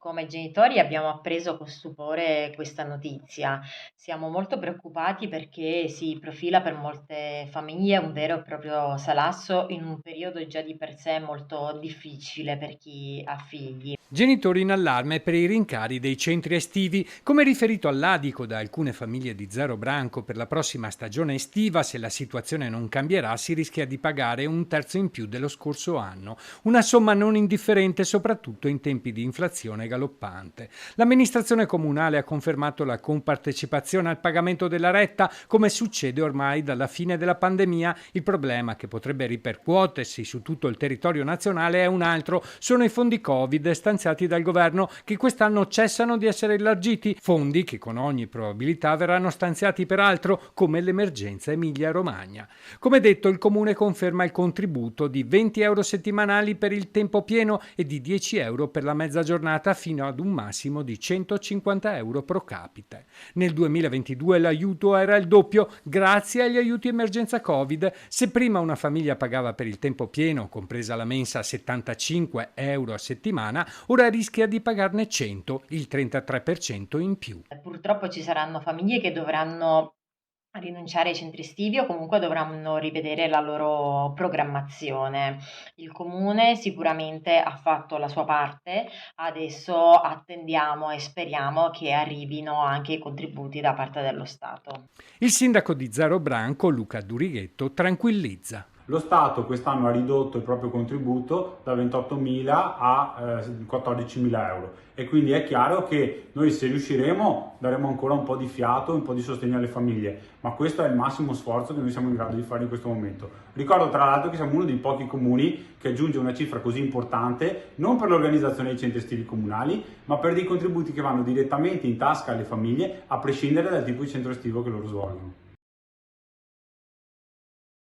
Come genitori abbiamo appreso con stupore questa notizia. Siamo molto preoccupati perché si profila per molte famiglie un vero e proprio salasso in un periodo già di per sé molto difficile per chi ha figli. Genitori in allarme per i rincari dei centri estivi. Come riferito all'Adico da alcune famiglie di Zero Branco, per la prossima stagione estiva, se la situazione non cambierà, si rischia di pagare un terzo in più dello scorso anno. Una somma non indifferente, soprattutto in tempi di inflazione galoppante. L'amministrazione comunale ha confermato la compartecipazione al pagamento della retta, come succede ormai dalla fine della pandemia. Il problema, che potrebbe ripercuotersi su tutto il territorio nazionale, è un altro: sono i fondi Covid stanziati dal governo, che quest'anno cessano di essere elargiti, fondi che con ogni probabilità verranno stanziati per altro, come l'emergenza Emilia-Romagna. Come detto, il comune conferma il contributo di 20 euro settimanali per il tempo pieno e di 10 euro per la mezza giornata, fino ad un massimo di 150 euro pro capite. Nel 2022 l'aiuto era il doppio grazie agli aiuti emergenza Covid. Se prima una famiglia pagava per il tempo pieno, compresa la mensa, 75 euro a settimana, ora rischia di pagarne 100, il 33% in più. Purtroppo ci saranno famiglie che dovranno rinunciare ai centri estivi o comunque dovranno rivedere la loro programmazione. Il comune sicuramente ha fatto la sua parte, adesso attendiamo e speriamo che arrivino anche i contributi da parte dello Stato. Il sindaco di Zero Branco, Luca Durighetto, tranquillizza. Lo Stato quest'anno ha ridotto il proprio contributo da 28.000 a 14.000 euro e quindi è chiaro che noi, se riusciremo, daremo ancora un po' di fiato, un po' di sostegno alle famiglie, ma questo è il massimo sforzo che noi siamo in grado di fare in questo momento. Ricordo tra l'altro che siamo uno dei pochi comuni che aggiunge una cifra così importante, non per l'organizzazione dei centri estivi comunali, ma per dei contributi che vanno direttamente in tasca alle famiglie, a prescindere dal tipo di centro estivo che loro svolgono.